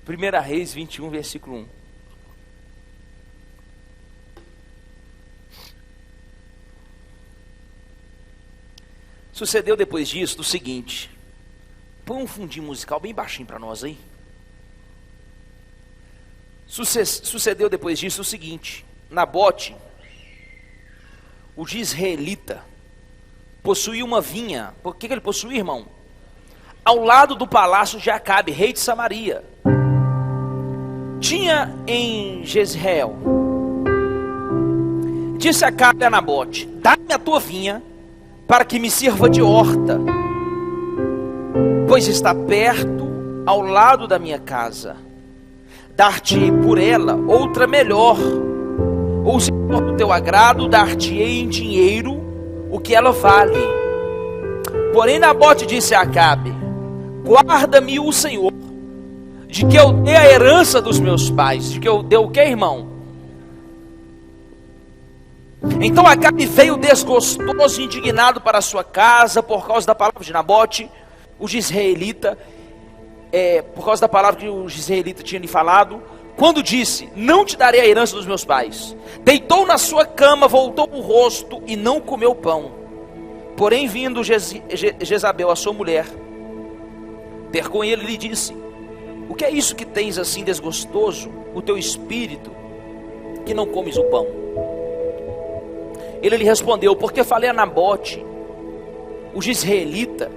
1 Reis 21, versículo 1. Sucedeu depois disso o seguinte. Põe um fundinho musical bem baixinho para nós aí. Sucedeu depois disso o seguinte. Nabote, o jezreelita, possuía uma vinha. Por que ele possuía, irmão? Ao lado do palácio de Acabe, rei de Samaria. Tinha em Jezreel. Disse Acabe a Nabote: dá-me a tua vinha, para que me sirva de horta, pois está perto, ao lado da minha casa. Dar-te-ei por ela outra melhor, ou se for do teu agrado, dar-te-ei em dinheiro o que ela vale. Porém Nabote disse a Acabe: guarda-me o Senhor, de que eu dê a herança dos meus pais. De que eu dê o que, irmão? Então Acabe veio desgostoso e indignado para a sua casa, por causa da palavra de Nabote, o jezreelita, por causa da palavra que o jezreelita tinha lhe falado, quando disse: não te darei a herança dos meus pais. Deitou na sua cama, voltou o rosto e não comeu pão. Porém vindo Jezabel, a sua mulher, ter com ele, lhe disse: o que é isso que tens assim desgostoso o teu espírito, que não comes o pão? Ele lhe respondeu: porque falei a Nabote, o jezreelita,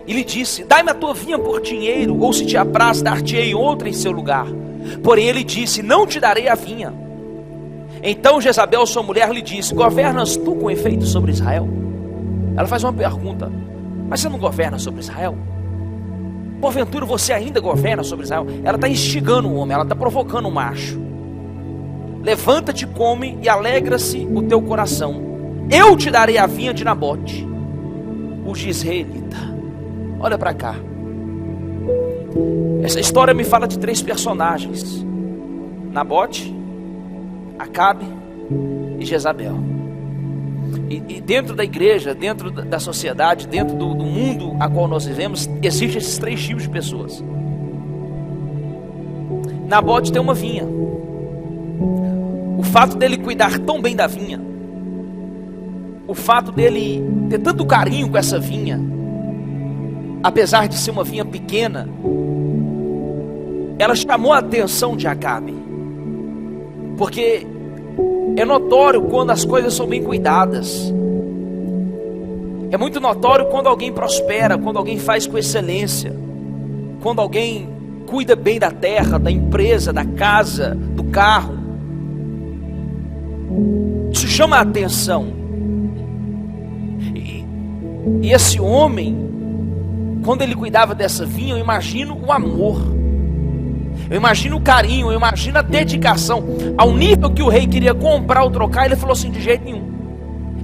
e lhe disse: dai-me a tua vinha por dinheiro, ou se te apraz, dar-te-ei outra em seu lugar. Porém ele disse: não te darei a vinha. Então Jezabel, sua mulher, lhe disse: governas tu com efeito sobre Israel? Ela faz uma pergunta: mas você não governa sobre Israel? Porventura você ainda governa sobre Israel? Ela está instigando o homem, ela está provocando o macho. Levanta-te, come e alegra-se o teu coração. Eu te darei a vinha de Nabote, o jezreelita. Olha para cá. Essa história me fala de 3 personagens: Nabote, Acabe e Jezabel. E dentro da igreja, dentro da sociedade, dentro do mundo a qual nós vivemos, existem esses 3 tipos de pessoas. Nabote tem uma vinha. O fato dele cuidar tão bem da vinha, o fato dele ter tanto carinho com essa vinha, apesar de ser uma vinha pequena, ela chamou a atenção de Acabe. Porque é notório quando as coisas são bem cuidadas. É muito notório quando alguém prospera, quando alguém faz com excelência, quando alguém cuida bem da terra, da empresa, da casa, do carro. Isso chama a atenção. E esse homem, quando ele cuidava dessa vinha, eu imagino o amor, eu imagino o carinho, eu imagino a dedicação, ao nível que o rei queria comprar ou trocar. Ele falou assim: de jeito nenhum.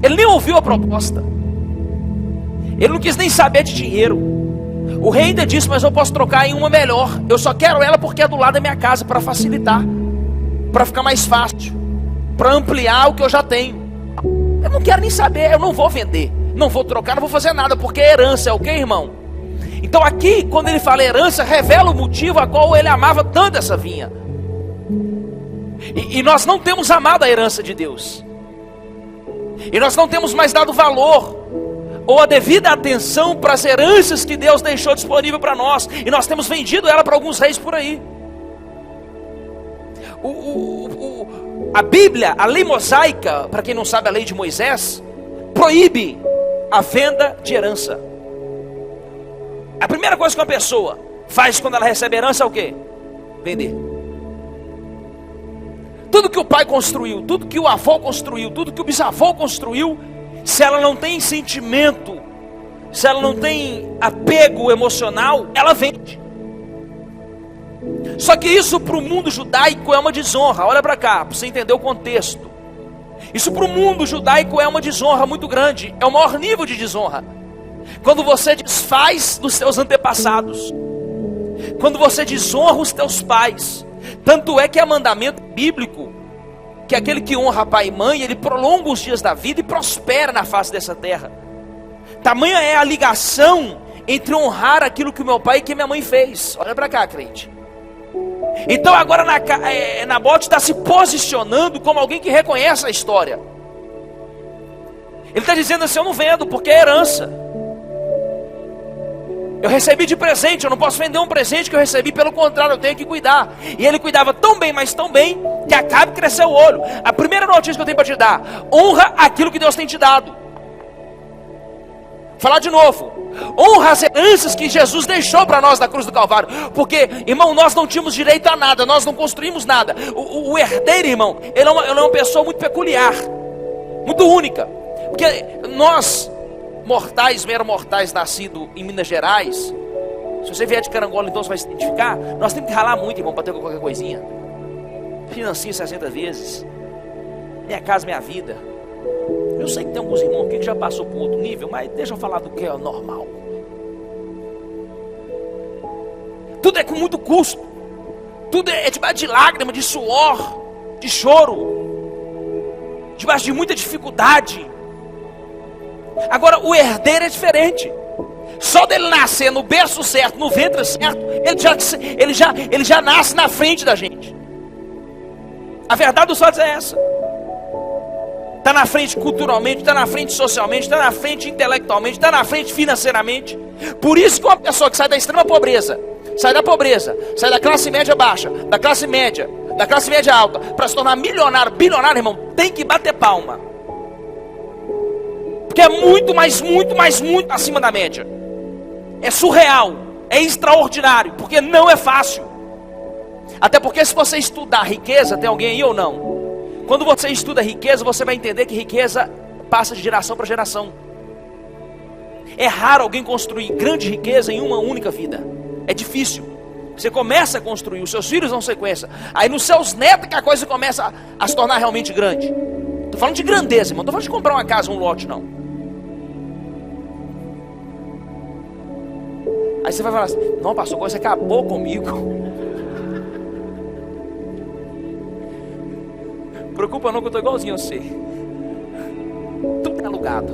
Ele nem ouviu a proposta, ele não quis nem saber de dinheiro. O rei ainda disse: mas eu posso trocar em uma melhor, eu só quero ela porque é do lado da minha casa, para facilitar, para ficar mais fácil, para ampliar o que eu já tenho. Eu não quero nem saber, eu não vou vender, não vou trocar, não vou fazer nada, porque herança é o que, irmão? Então aqui, quando ele fala herança, revela o motivo a qual ele amava tanto essa vinha. E nós não temos amado a herança de Deus, e nós não temos mais dado valor ou a devida atenção para as heranças que Deus deixou disponível para nós, e nós temos vendido ela para alguns reis por aí. A Bíblia, a lei mosaica, para quem não sabe, a lei de Moisés, proíbe a venda de herança. A primeira coisa que uma pessoa faz quando ela recebe herança é o quê? Vender. Tudo que o pai construiu, tudo que o avô construiu, tudo que o bisavô construiu, se ela não tem sentimento, se ela não tem apego emocional, ela vende. Só que isso para o mundo judaico é uma desonra. Olha para cá, para você entender o contexto. Isso para o mundo judaico é uma desonra muito grande. É o maior nível de desonra. Quando você desfaz dos seus antepassados, quando você desonra os teus pais. Tanto é que é mandamento bíblico que aquele que honra pai e mãe, ele prolonga os dias da vida e prospera na face dessa terra. Tamanha é a ligação entre honrar aquilo que o meu pai e que minha mãe fez. Olha para cá, crente. Então agora Nabote está se posicionando como alguém que reconhece a história. Ele está dizendo assim: eu não vendo porque é herança. Eu recebi de presente, eu não posso vender um presente que eu recebi, pelo contrário, eu tenho que cuidar. E ele cuidava tão bem, mas tão bem, que Acabe cresceu o olho. A primeira notícia que eu tenho para te dar: honra aquilo que Deus tem te dado. Falar de novo: honra as heranças que Jesus deixou para nós na cruz do Calvário. Porque, irmão, nós não tínhamos direito a nada, nós não construímos nada. O herdeiro, irmão, ele é uma pessoa muito peculiar, muito única. Porque nós, mortais, mero mortais, nascidos em Minas Gerais, se você vier de Carangola, então você vai se identificar. Nós temos que ralar muito, irmão, para ter qualquer coisinha. Financie 60 vezes. Minha casa, minha vida. Eu sei que tem alguns irmãos aqui que já passou por outro nível, mas deixa eu falar do que é normal. Tudo é com muito custo. Tudo é debaixo de lágrima, de suor, de choro, debaixo de muita dificuldade. Agora o herdeiro é diferente. Só dele nascer no berço certo, no ventre certo, ele já nasce na frente da gente. A verdade dos fatos é essa. Está na frente culturalmente, está na frente socialmente, está na frente intelectualmente, está na frente financeiramente. Por isso que uma pessoa que sai da extrema pobreza, sai da pobreza, sai da classe média baixa, da classe média alta, para se tornar milionário, bilionário, irmão, tem que bater palma. Porque é muito acima da média. É surreal, é extraordinário, porque não é fácil. Até porque se você estudar riqueza, tem alguém aí ou não? Quando você estuda riqueza, você vai entender que riqueza passa de geração para geração. É raro alguém construir grande riqueza em uma única vida. É difícil. Você começa a construir, os seus filhos vão sequência. Aí nos seus netos que a coisa começa a se tornar realmente grande. Estou falando de grandeza, irmão. Não estou falando de comprar uma casa, um lote, não. Aí você vai falar assim: não, pastor, você acabou comigo. Preocupa não, que eu estou igualzinho a você. Tudo é alugado.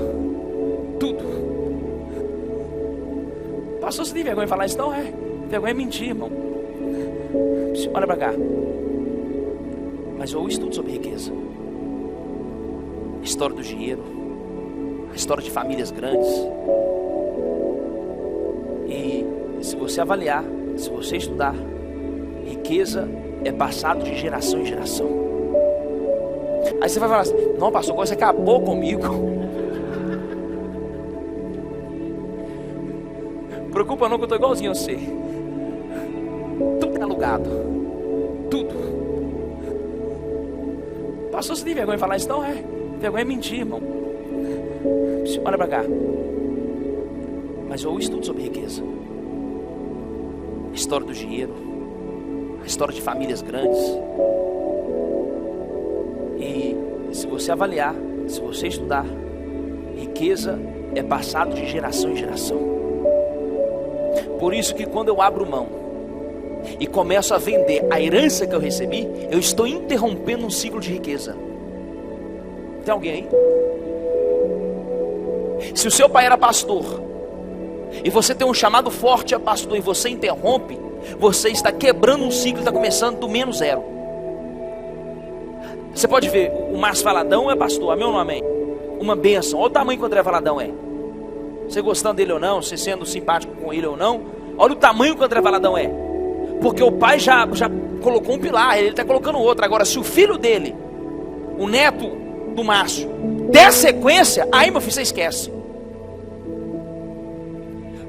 Tudo. Pastor, você tem vergonha de falar isso? Não, é. Vergonha é mentir, irmão. Olha para cá. Mas eu estudo sobre riqueza. A história do dinheiro. A história de famílias grandes. E se você avaliar, se você estudar, riqueza é passado de geração em geração. Aí você vai falar assim: não, pastor, você acabou comigo. Preocupa não, que eu estou igualzinho a você. Tudo é alugado. Tudo. Pastor, você tem vergonha de falar isso? Não, é. Vergonha é mentir, irmão. Olha para cá. Mas eu estudo sobre riqueza. A história do dinheiro. A história de famílias grandes. E se você avaliar, se você estudar, riqueza é passado de geração em geração. Por isso que quando eu abro mão e começo a vender a herança que eu recebi, eu estou interrompendo um ciclo de riqueza. Tem alguém aí? Se o seu pai era pastor e você tem um chamado forte a pastor e você interrompe, você está quebrando um ciclo, está começando do menos zero. Você pode ver, o Márcio Valadão é pastor, amém ou não amém? Uma bênção. Olha o tamanho que o André Valadão é. Você gostando dele ou não, você sendo simpático com ele ou não, olha o tamanho que o André Valadão é. Porque o pai já colocou um pilar, ele está colocando outro. Agora, se o filho dele, o neto do Márcio, der sequência, aí, meu filho, você esquece.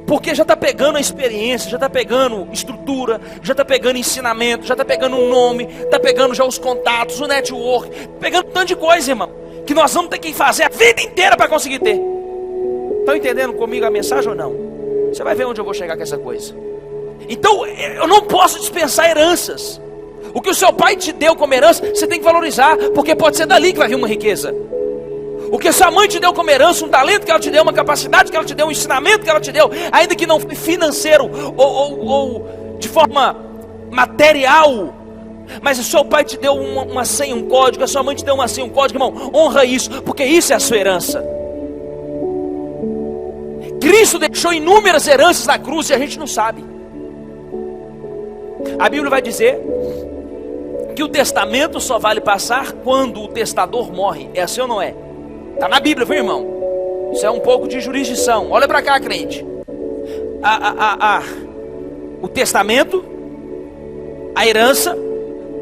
Porque já está pegando a experiência, já está pegando estrutura, já está pegando ensinamento, já está pegando um nome, está pegando já os contatos, o network, pegando um tanto de coisa, irmão, que nós vamos ter que fazer a vida inteira para conseguir ter. Estão entendendo comigo a mensagem ou não? Você vai ver onde eu vou chegar com essa coisa. Então, eu não posso dispensar heranças. O que o seu pai te deu como herança, você tem que valorizar, porque pode ser dali que vai vir uma riqueza. O que sua mãe te deu como herança, um talento que ela te deu, uma capacidade que ela te deu, um ensinamento que ela te deu, ainda que não foi financeiro ou de forma material, mas o seu pai te deu uma senha, um código, a sua mãe te deu uma senha, um código, irmão, honra isso, porque isso é a sua herança. Cristo deixou inúmeras heranças na cruz e a gente não sabe. A Bíblia vai dizer que o testamento só vale passar quando o testador morre. É assim ou não é? Está na Bíblia, viu, irmão? Isso é um pouco de jurisdição. Olha para cá, crente. O testamento, a herança,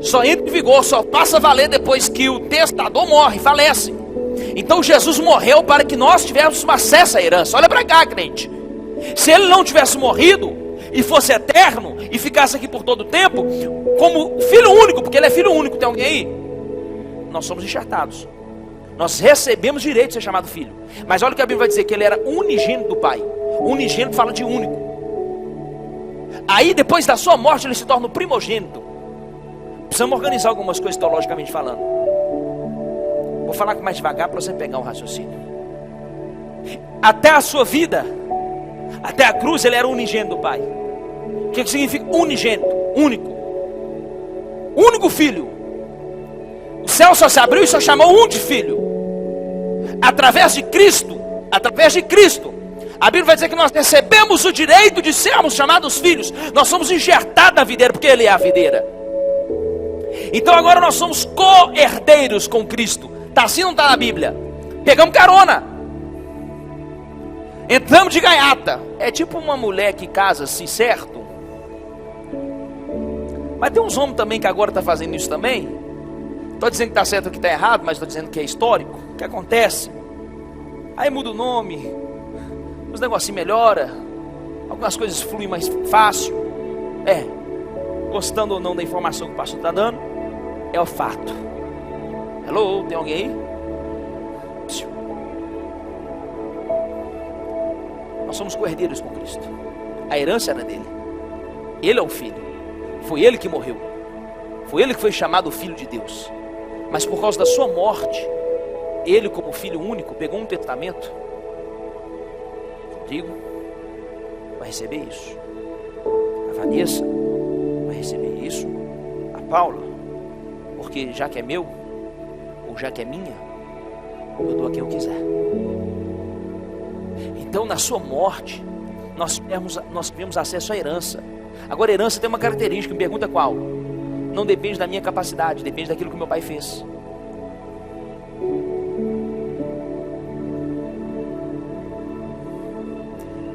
só entra em vigor, só passa a valer depois que o testador morre, falece. Então Jesus morreu para que nós tivéssemos acesso à herança. Olha para cá, crente. Se ele não tivesse morrido e fosse eterno e ficasse aqui por todo o tempo, como filho único, porque ele é filho único, tem alguém aí? Nós somos enxertados. Nós recebemos direito de ser chamado filho. Mas olha o que a Bíblia vai dizer, que ele era unigênito do Pai. Unigênito fala de único. Aí depois da sua morte ele se torna o primogênito. Precisamos organizar algumas coisas teologicamente falando. Vou falar mais devagar para você pegar um raciocínio. Até a sua vida, até a cruz, ele era unigênito do Pai. O que significa unigênito? Único. Único filho. O céu só se abriu e só chamou um de filho. Através de Cristo, a Bíblia vai dizer que nós recebemos o direito de sermos chamados filhos. Nós somos enxertados na videira, porque ele é a videira. Então agora nós somos co-herdeiros com Cristo. Está assim ou não está na Bíblia? Pegamos carona. Entramos de gaiata. É tipo uma mulher que casa assim, certo? Mas tem uns homens também que agora estão fazendo isso também. Estou dizendo que está certo ou que está errado, mas estou dizendo que é histórico. O que acontece? Aí muda o nome, os negocinhos melhoram, algumas coisas fluem mais fácil. Gostando ou não da informação que o pastor está dando, é o fato. Hello, tem alguém aí? Nós somos co-herdeiros com Cristo. A herança era dele. Ele é o filho. Foi ele que morreu. Foi ele que foi chamado filho de Deus. Mas por causa da sua morte, ele como filho único pegou um testamento. Digo, vai receber isso. A Vanessa vai receber isso. A Paula, porque já que é meu, ou já que é minha, eu dou a quem eu quiser. Então na sua morte, nós tivemos acesso à herança. Agora a herança tem uma característica, me pergunta qual? Não depende da minha capacidade, depende daquilo que meu pai fez.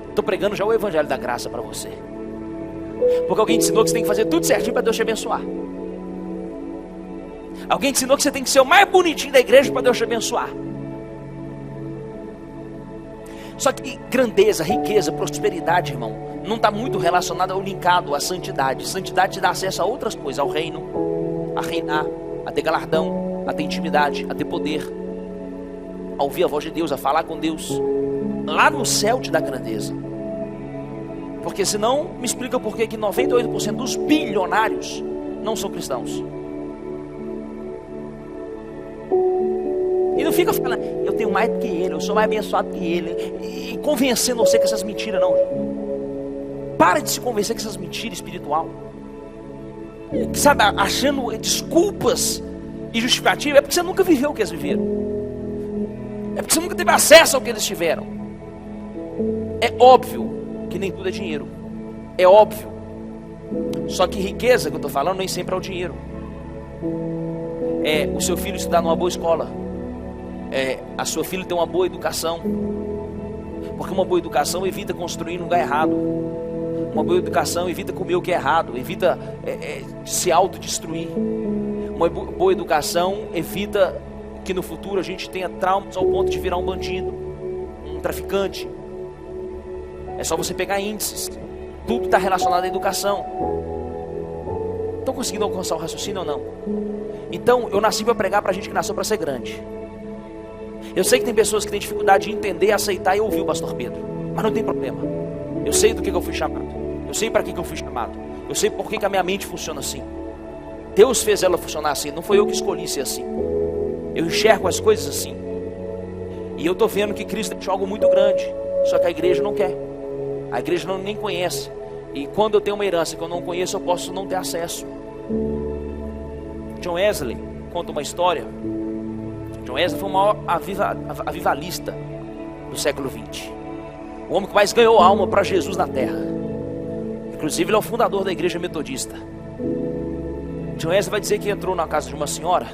Estou pregando já o evangelho da graça para você. Porque alguém te ensinou que você tem que fazer tudo certinho para Deus te abençoar. Alguém te ensinou que você tem que ser o mais bonitinho da igreja para Deus te abençoar. Só que grandeza, riqueza, prosperidade, irmão, não está muito relacionado ou linkado à santidade. Santidade te dá acesso a outras coisas, ao reino, a reinar, a ter galardão, a ter intimidade, a ter poder, a ouvir a voz de Deus, a falar com Deus. Lá no céu te dá grandeza. Porque senão, me explica por que 98% dos bilionários não são cristãos. E não fica falando, eu tenho mais do que ele, eu sou mais abençoado que ele, e convencendo você com essas mentiras, não. Para de se convencer com essas mentiras espiritual. Sabe, achando desculpas e justificativas. É porque você nunca viveu o que eles viveram. É porque você nunca teve acesso ao que eles tiveram. É óbvio que nem tudo é dinheiro. É óbvio. Só que riqueza que eu estou falando nem sempre é o dinheiro. É o seu filho estudar numa boa escola. É a sua filha ter uma boa educação. Porque uma boa educação evita construir num lugar errado. Uma boa educação evita comer o que é errado. Evita se autodestruir. Uma boa educação evita que no futuro a gente tenha traumas ao ponto de virar um bandido, um traficante. É só você pegar índices. Tudo está relacionado à educação. Estão conseguindo alcançar o raciocínio ou não? Então, eu nasci para pregar para gente que nasceu para ser grande. Eu sei que tem pessoas que têm dificuldade de entender, aceitar e ouvir o pastor Pedro. Mas não tem problema. Eu sei do que eu fui chamado. Eu sei para que eu fui chamado. Eu sei por que a minha mente funciona assim. Deus fez ela funcionar assim. Não foi eu que escolhi ser assim. Eu enxergo as coisas assim. E eu estou vendo que Cristo deixou algo muito grande. Só que a igreja não quer. A igreja nem conhece. E quando eu tenho uma herança que eu não conheço, eu posso não ter acesso. John Wesley conta uma história. John Wesley foi o maior avivalista do século XX. O homem que mais ganhou alma para Jesus na terra. Inclusive ele é o fundador da igreja metodista. John Wesley vai dizer que entrou na casa de uma senhora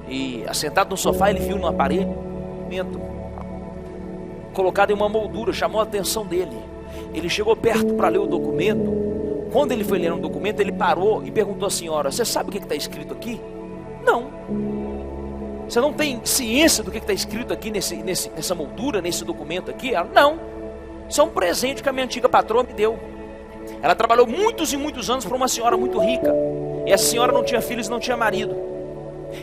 e, assentado no sofá, ele viu numa parede um documento colocado em uma moldura, chamou a atenção dele. Ele chegou perto para ler o documento. Quando ele foi ler um documento, ele parou e perguntou à senhora: você sabe o que está escrito aqui? Não. Você não tem ciência do que está escrito aqui nessa moldura, nesse documento aqui? Ela: não. Isso é um presente que a minha antiga patroa me deu. Ela trabalhou muitos e muitos anos para uma senhora muito rica, e essa senhora não tinha filhos, não tinha marido.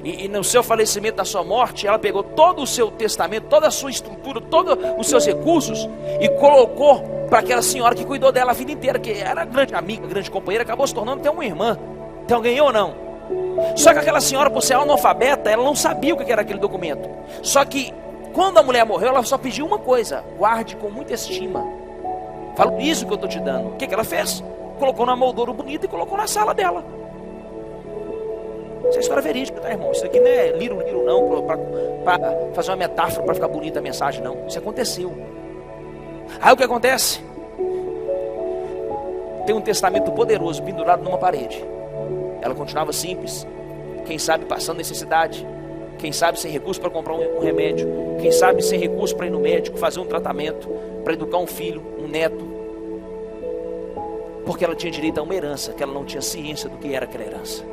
E no seu falecimento, na sua morte, ela pegou todo o seu testamento, toda a sua estrutura, todos os seus recursos e colocou para aquela senhora que cuidou dela a vida inteira, que era grande amiga, grande companheira, acabou se tornando até uma irmã. Então ganhou ou não? Só que aquela senhora, por ser analfabeta, ela não sabia o que era aquele documento. Só que quando a mulher morreu, ela só pediu uma coisa: guarde com muita estima, valorize o que eu estou te dando. O que ela fez? Colocou na moldura bonita e colocou na sala dela. Isso é história verídica, tá, irmão? Isso aqui não é liro não, para fazer uma metáfora para ficar bonita a mensagem, não. Isso aconteceu. Aí o que acontece? Tem um testamento poderoso pendurado numa parede. Ela continuava simples, quem sabe passando necessidade, quem sabe sem recurso para comprar um remédio, quem sabe sem recurso para ir no médico, fazer um tratamento, para educar um filho, um neto, porque ela tinha direito a uma herança, que ela não tinha ciência do que era aquela herança.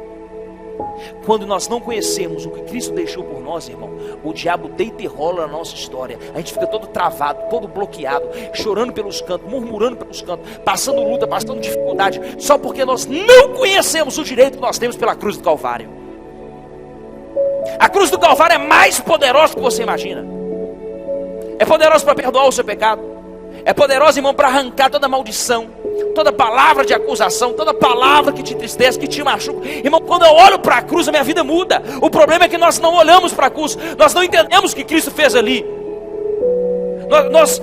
Quando nós não conhecemos o que Cristo deixou por nós, irmão, o diabo deita e rola na nossa história. A gente fica todo travado, todo bloqueado, chorando pelos cantos, murmurando pelos cantos, passando luta, passando dificuldade, só porque nós não conhecemos o direito que nós temos pela cruz do Calvário. A cruz do Calvário é mais poderosa do que você imagina. É poderosa para perdoar o seu pecado. É poderosa, irmão, para arrancar toda maldição, toda palavra de acusação, toda palavra que te entristece, que te machuca. Irmão, quando eu olho para a cruz, a minha vida muda. O problema é que nós não olhamos para a cruz, nós não entendemos o que Cristo fez ali. Nós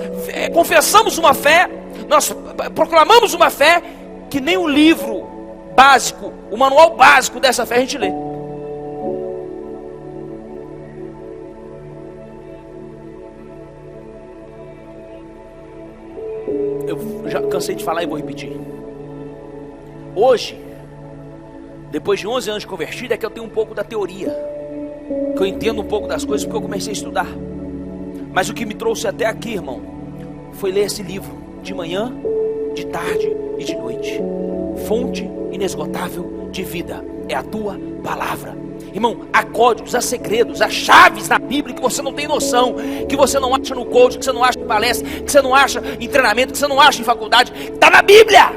confessamos uma fé, nós proclamamos uma fé que nem o livro básico, o manual básico dessa fé a gente lê. Eu já cansei de falar e vou repetir. Hoje, depois de 11 anos de convertido, é que eu tenho um pouco da teoria, que eu entendo um pouco das coisas, porque eu comecei a estudar. Mas o que me trouxe até aqui, irmão, foi ler esse livro de manhã, de tarde e de noite. Fonte inesgotável de vida é a tua palavra. Irmão, há códigos, há segredos, há chaves na Bíblia que você não tem noção, que você não acha no coach, que você não acha em palestra, que você não acha em treinamento, que você não acha em faculdade. Está na Bíblia.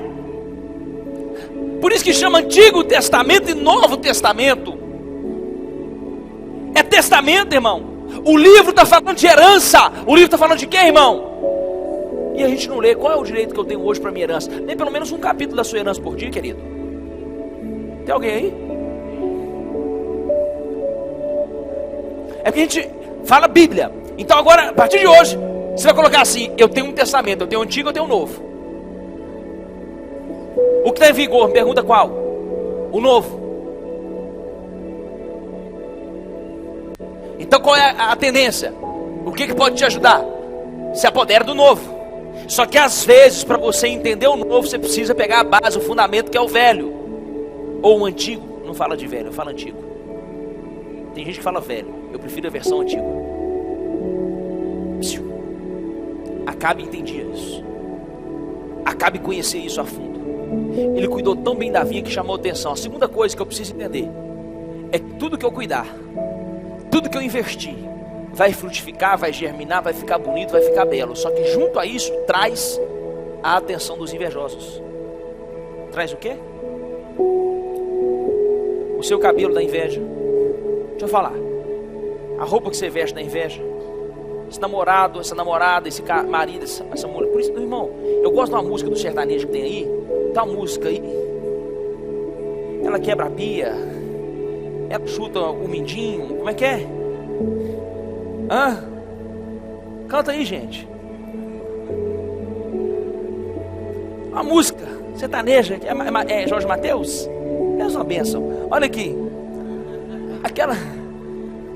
Por isso que chama Antigo Testamento e Novo Testamento. É testamento, irmão. O livro está falando de herança. O livro está falando de quê, irmão? E a gente não lê. Qual é o direito que eu tenho hoje para minha herança? Nem pelo menos um capítulo da sua herança por dia, querido. Tem alguém aí? É porque a gente fala Bíblia. Então agora, a partir de hoje, você vai colocar assim: eu tenho um testamento, eu tenho um antigo, eu tenho um novo. O que está em vigor? Me pergunta qual? O novo. Então qual é a tendência? O que pode te ajudar? Se apodera do novo. Só que às vezes, para você entender o novo, você precisa pegar a base, o fundamento, que é o velho. Ou o antigo. Não fala de velho, eu falo antigo. Tem gente que fala velho, eu prefiro a versão antiga. Acabe entender isso. Acabe conhecer isso a fundo. Ele cuidou tão bem da vinha que chamou atenção. A segunda coisa que eu preciso entender é que tudo que eu cuidar, tudo que eu investir, vai frutificar, vai germinar, vai ficar bonito, vai ficar belo. Só que junto a isso, traz a atenção dos invejosos. Traz o quê? O seu cabelo da inveja. Deixa eu falar. A roupa que você veste da inveja. Esse namorado, essa namorada, esse marido, essa mulher. Por isso, meu irmão, eu gosto de uma música do sertanejo que tem aí. Tá uma música aí. Ela quebra a pia. Ela chuta o mindinho. Como é que é? Hã? Canta aí, gente. Uma música sertaneja. É Jorge Mateus? É uma bênção. Olha aqui.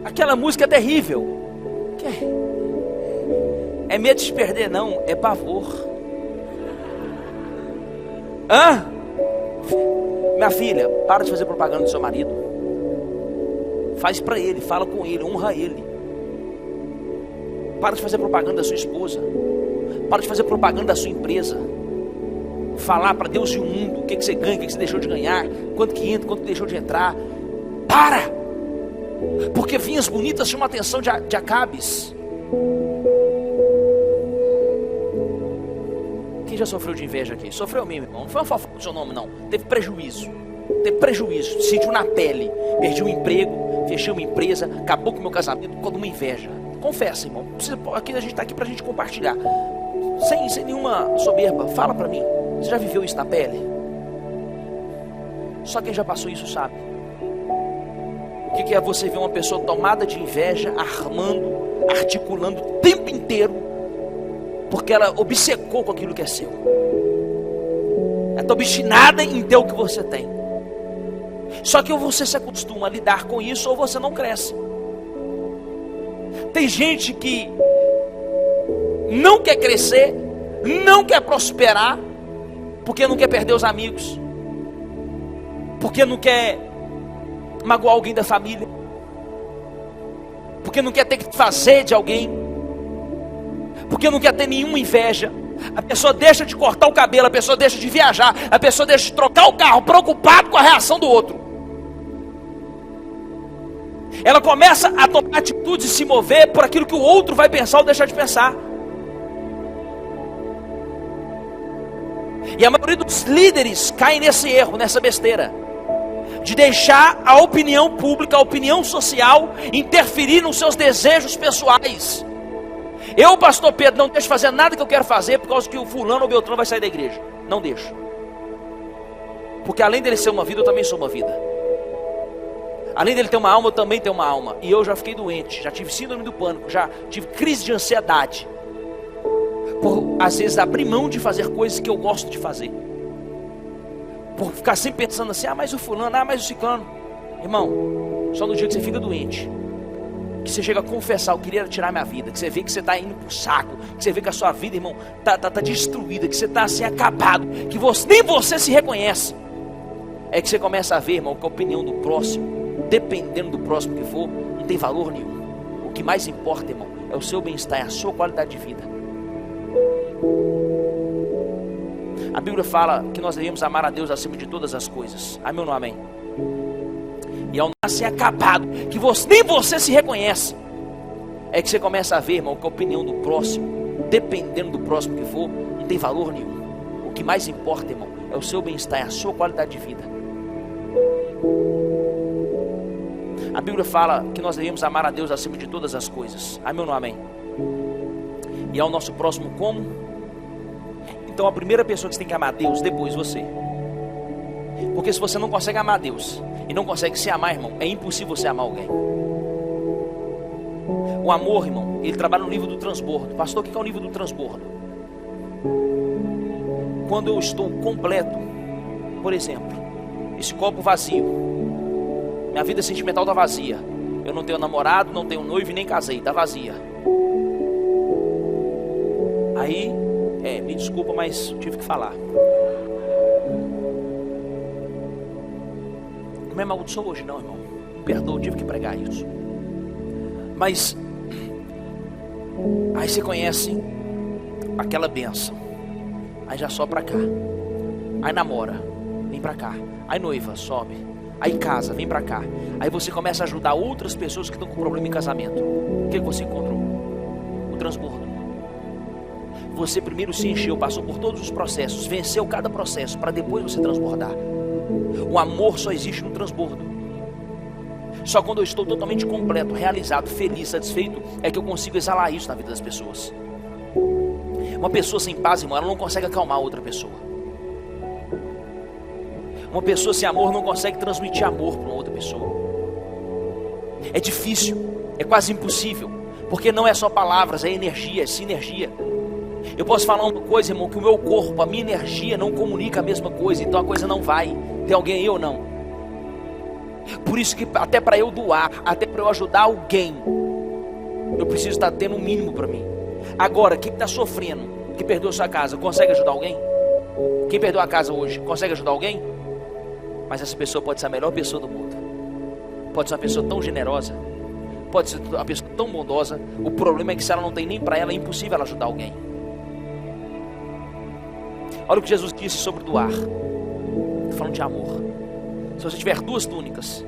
Aquela música é terrível. É medo de se perder, não. É pavor. Hã? Minha filha, para de fazer propaganda do seu marido. Faz para ele, fala com ele, honra ele. Para de fazer propaganda da sua esposa. Para de fazer propaganda da sua empresa. Falar para Deus e o mundo o que você ganha, o que você deixou de ganhar, quanto que entra, quanto que deixou de entrar. Para! Porque vinhas bonitas chamam a atenção de Acabes. Quem já sofreu de inveja aqui? Sofreu mesmo, irmão. Não foi uma fofoca do seu nome, não. Teve prejuízo. Sentiu na pele. Perdi o emprego, fechei uma empresa, acabou com o meu casamento por causa de uma inveja. Confessa, irmão. Aqui a gente está aqui para a gente compartilhar. Sem nenhuma soberba. Fala para mim. Você já viveu isso na pele? Só quem já passou isso sabe. O que é você ver uma pessoa tomada de inveja, armando, articulando o tempo inteiro, porque ela obcecou com aquilo que é seu. Ela está obstinada em ter o que você tem. Só que ou você se acostuma a lidar com isso, ou você não cresce. Tem gente que não quer crescer, não quer prosperar, porque não quer perder os amigos, porque não quer magoar alguém da família, porque não quer ter que fazer de alguém, porque não quer ter nenhuma inveja. A pessoa deixa de cortar o cabelo, a pessoa deixa de viajar, a pessoa deixa de trocar o carro, preocupado com a reação do outro. Ela começa a tomar atitudes e se mover por aquilo que o outro vai pensar ou deixar de pensar. E a maioria dos líderes cai nesse erro, nessa besteira, de deixar a opinião pública, a opinião social interferir nos seus desejos pessoais. Eu, pastor Pedro, não deixo fazer nada que eu quero fazer por causa que o fulano ou Beltrano vai sair da igreja. Não deixo. Porque além dele ser uma vida, eu também sou uma vida. Além dele ter uma alma, eu também tenho uma alma. E eu já fiquei doente, já tive síndrome do pânico, já tive crise de ansiedade, por às vezes abrir mão de fazer coisas que eu gosto de fazer, por ficar sempre pensando assim, mas o fulano, mas o ciclano. Irmão, só no dia que você fica doente, que você chega a confessar, eu queria tirar minha vida, que você vê que você está indo pro saco, que você vê que a sua vida, irmão, tá destruída, que você está assim acabado, que nem você se reconhece, é que você começa a ver, irmão, que a opinião do próximo, dependendo do próximo que for, não tem valor nenhum. O que mais importa, irmão, é o seu bem-estar, é a sua qualidade de vida. A Bíblia fala que nós devemos amar a Deus acima de todas as coisas. Amém ou não amém? E ao nascer acabado, que nem você se reconhece, é que você começa a ver, irmão, que a opinião do próximo, dependendo do próximo que for, não tem valor nenhum. O que mais importa, irmão, é o seu bem-estar, é a sua qualidade de vida. A Bíblia fala que nós devemos amar a Deus acima de todas as coisas. Amém ou não amém? E ao nosso próximo como? Então a primeira pessoa que você tem que amar a Deus, depois você. Porque se você não consegue amar a Deus e não consegue se amar, irmão, é impossível você amar alguém. O amor, irmão, ele trabalha no nível do transbordo. Pastor, o que é o nível do transbordo? Quando eu estou completo, por exemplo, esse copo vazio, minha vida sentimental está vazia, eu não tenho namorado, não tenho noivo e nem casei, está vazia. Aí, me desculpa, mas tive que falar. Não me amaldiçoa hoje não, irmão. Me perdoa, tive que pregar isso. Mas aí você conhece aquela bênção, aí já sobe pra cá, aí namora, vem pra cá, aí noiva, sobe, aí casa, vem pra cá, aí você começa a ajudar outras pessoas que estão com problema em casamento. O que você encontrou? O transbordo. Você primeiro se encheu, passou por todos os processos, venceu cada processo, para depois você transbordar. O amor só existe no transbordo. Só quando eu estou totalmente completo, realizado, feliz, satisfeito, é que eu consigo exalar isso na vida das pessoas. Uma pessoa sem paz, irmão, ela não consegue acalmar outra pessoa. Uma pessoa sem amor não consegue transmitir amor para uma outra pessoa. É difícil, é quase impossível, porque não é só palavras, é energia, é sinergia. Eu posso falar uma coisa, irmão, que o meu corpo, a minha energia não comunica a mesma coisa, então a coisa não vai. Tem alguém aí ou não? Por isso que até para eu doar, até para eu ajudar alguém, eu preciso estar tendo um mínimo para mim. Agora, quem está sofrendo, que perdeu sua casa, consegue ajudar alguém? Quem perdeu a casa hoje, consegue ajudar alguém? Mas essa pessoa pode ser a melhor pessoa do mundo. Pode ser uma pessoa tão generosa. Pode ser uma pessoa tão bondosa. O problema é que se ela não tem nem para ela, é impossível ela ajudar alguém. Olha o que Jesus disse sobre doar. Estou falando de amor. Se você tiver 2 túnicas,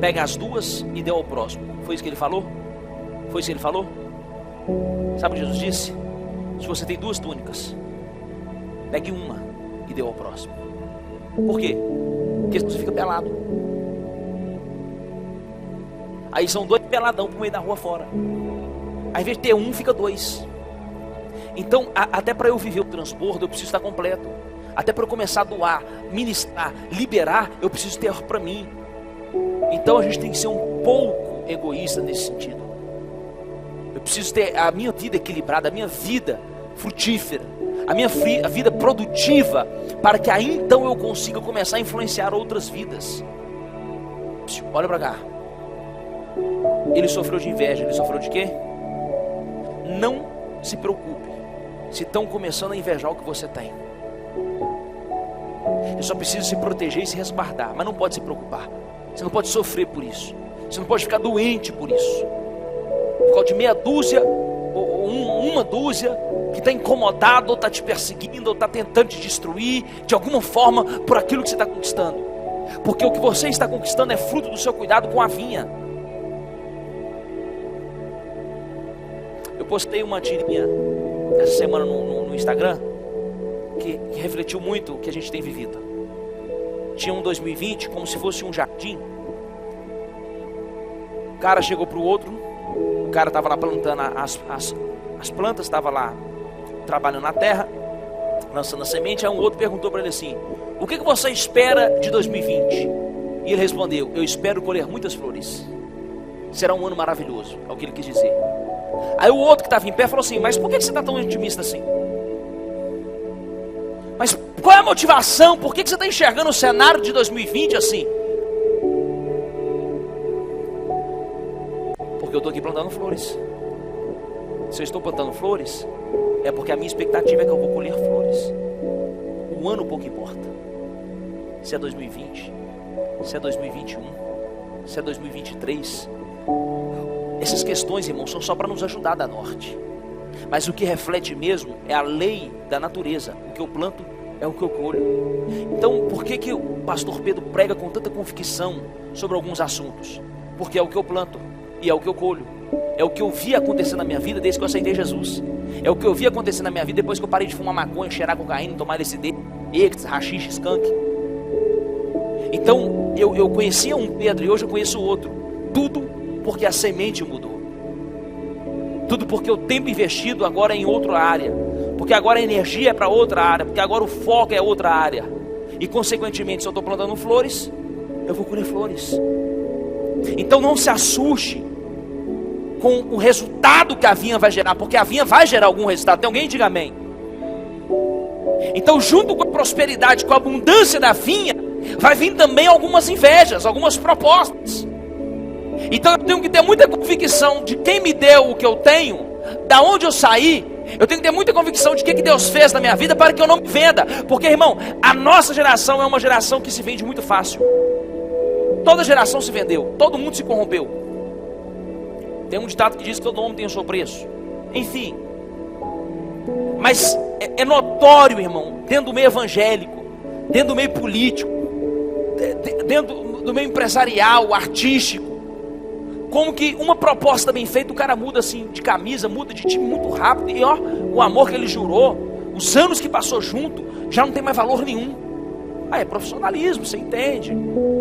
pega as 2 e dê ao próximo. Foi isso que ele falou? Foi isso que ele falou? Sabe o que Jesus disse? Se você tem 2 túnicas, pegue uma e dê ao próximo. Por quê? Porque senão você fica pelado. Aí são 2 peladão pro meio da rua fora. Aí, ao invés de ter 1, fica 2. Então, até para eu viver o transbordo, eu preciso estar completo. Até para eu começar a doar, ministrar, liberar, eu preciso ter para mim. Então a gente tem que ser um pouco egoísta nesse sentido. Eu preciso ter a minha vida equilibrada, a minha vida frutífera, a minha vida produtiva, para que aí então eu consiga começar a influenciar outras vidas. Olha para cá. Ele sofreu de inveja, ele sofreu de quê? Não se preocupe se estão começando a invejar o que você tem. Eu só preciso se proteger e se resguardar, mas não pode se preocupar. Você não pode sofrer por isso. Você não pode ficar doente por isso. Por causa de meia dúzia ou uma dúzia que está incomodado, ou está te perseguindo, ou está tentando te destruir de alguma forma por aquilo que você está conquistando. Porque o que você está conquistando é fruto do seu cuidado com a vinha. Eu postei uma tirinha essa semana no Instagram que refletiu muito o que a gente tem vivido. Tinha um 2020 como se fosse um jardim. O cara chegou para o outro, o cara estava lá plantando as plantas, estava lá trabalhando na terra, lançando a semente. Aí um outro perguntou para ele assim: o que você espera de 2020? E ele respondeu: eu espero colher muitas flores. Será um ano maravilhoso, é o que ele quis dizer. Aí o outro que estava em pé falou assim: mas por que você está tão otimista assim? Mas qual é a motivação? Por que você está enxergando o cenário de 2020 assim? Porque eu estou aqui plantando flores. Se eu estou plantando flores, é porque a minha expectativa é que eu vou colher flores. O ano pouco importa. Se é 2020, se é 2021, se é 2023. Essas questões, irmãos, são só para nos ajudar a dar norte. Mas o que reflete mesmo é a lei da natureza. O que eu planto é o que eu colho. Então, por que o pastor Pedro prega com tanta convicção sobre alguns assuntos? Porque é o que eu planto e é o que eu colho. É o que eu vi acontecer na minha vida desde que eu aceitei Jesus. É o que eu vi acontecer na minha vida depois que eu parei de fumar maconha, cheirar cocaína, tomar LSD, rachixe, skunk. Então, eu conhecia um Pedro e hoje eu conheço o outro. Tudo porque a semente mudou. Tudo porque o tempo investido agora é em outra área. Porque agora a energia é para outra área. Porque agora o foco é outra área. E consequentemente, se eu estou plantando flores, eu vou colher flores. Então não se assuste com o resultado que a vinha vai gerar. Porque a vinha vai gerar algum resultado. Tem alguém que diga amém? Então junto com a prosperidade, com a abundância da vinha, vai vir também algumas invejas, algumas propostas. Então eu tenho que ter muita convicção de quem me deu o que eu tenho, da onde eu saí. Eu tenho que ter muita convicção de o que Deus fez na minha vida para que eu não me venda. Porque, irmão, a nossa geração é uma geração que se vende muito fácil. Toda geração se vendeu, todo mundo se corrompeu. Tem um ditado que diz que todo homem tem o seu preço. Enfim. Mas é notório, irmão, dentro do meio evangélico, dentro do meio político, dentro do meio empresarial, artístico, como que uma proposta bem feita, o cara muda assim de camisa, muda de time muito rápido. E ó, o amor que ele jurou, os anos que passou junto, já não tem mais valor nenhum. Ah, é profissionalismo, você entende.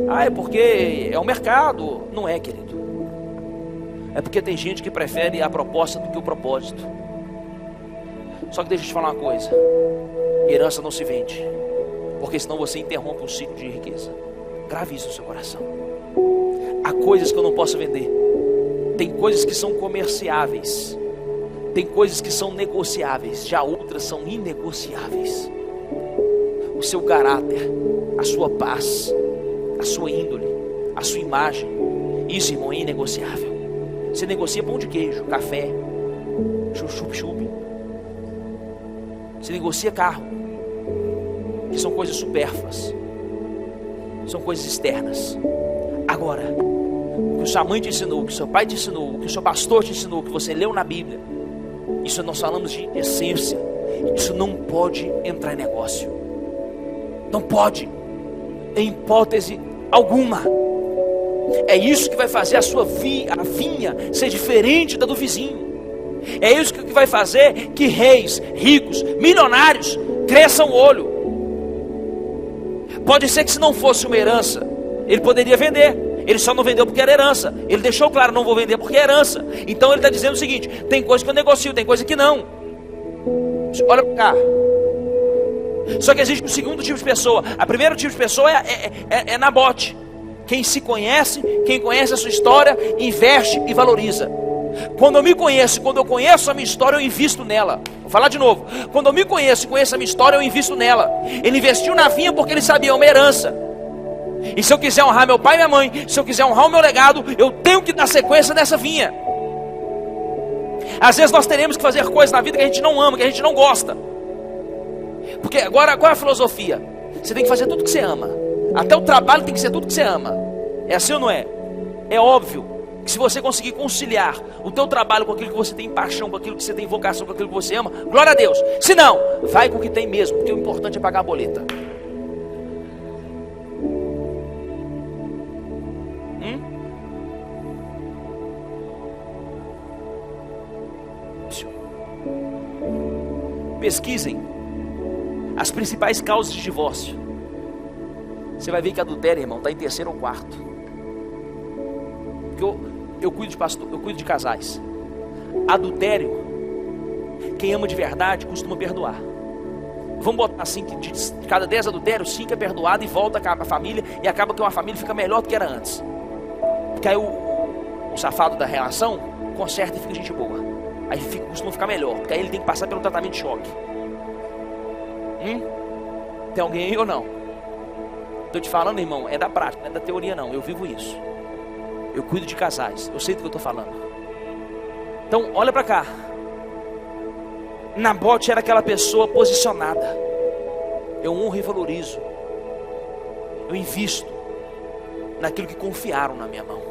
Ah, é porque é o mercado. Não é, querido. É porque tem gente que prefere a proposta do que o propósito. Só que deixa eu te falar uma coisa: herança não se vende, porque senão você interrompe um ciclo de riqueza. Grave isso no seu coração. Há coisas que eu não posso vender. Tem coisas que são comerciáveis. Tem coisas que são negociáveis. Já outras são inegociáveis. O seu caráter, a sua paz, a sua índole, a sua imagem, isso, irmão, é inegociável. Você negocia pão de queijo, café, chup-chup. Você negocia carro, que são coisas supérfluas. são coisas externas. Agora, o que sua mãe te ensinou, o que seu pai te ensinou, o que o seu pastor te ensinou, o que você leu na Bíblia, isso nós falamos de essência. Isso não pode entrar em negócio. Não pode, em hipótese alguma. É isso que vai fazer a sua a vinha ser diferente da do vizinho. É isso que vai fazer que reis, ricos, milionários cresçam o olho. Pode ser que se não fosse uma herança, ele poderia vender. Ele só não vendeu porque era herança. Ele deixou claro, não vou vender porque é herança. Então ele está dizendo o seguinte: tem coisa que eu negocio, tem coisa que não. Olha para cá. Só que existe um segundo tipo de pessoa. A primeira tipo de pessoa é Nabote. Quem se conhece, quem conhece a sua história, investe e valoriza. Quando eu me conheço, quando eu conheço a minha história, eu invisto nela. Vou falar de novo. Quando eu me conheço e conheço a minha história, eu invisto nela. Ele investiu na vinha porque ele sabia, é uma herança. E se eu quiser honrar meu pai e minha mãe, se eu quiser honrar o meu legado, eu tenho que dar sequência nessa vinha. Às vezes nós teremos que fazer coisas na vida que a gente não ama, que a gente não gosta. Porque agora, qual é a filosofia? Você tem que fazer tudo que você ama. Até o trabalho tem que ser tudo que você ama. É assim ou não é? É óbvio que se você conseguir conciliar o teu trabalho com aquilo que você tem paixão, com aquilo que você tem vocação, com aquilo que você ama, glória a Deus. Se não, vai com o que tem mesmo, porque o importante é pagar a boleta. Pesquisem as principais causas de divórcio. Você vai ver que adultério, irmão, está em terceiro ou quarto. Porque eu cuido de pastor, eu cuido de casais. Adultério, quem ama de verdade costuma perdoar. Vamos botar assim, que de cada 10 adultérios, 5 é perdoado e volta a família, e acaba que uma família fica melhor do que era antes. Porque aí o safado da relação conserta e fica gente boa. Aí costuma ficar melhor, porque aí ele tem que passar pelo tratamento de choque. Tem alguém aí ou não? Estou te falando, irmão, é da prática, não é da teoria não. Eu vivo isso. Eu cuido de casais, eu sei do que eu estou falando. Então, olha para cá. Nabote era aquela pessoa posicionada. Eu honro e valorizo. Eu invisto naquilo que confiaram na minha mão.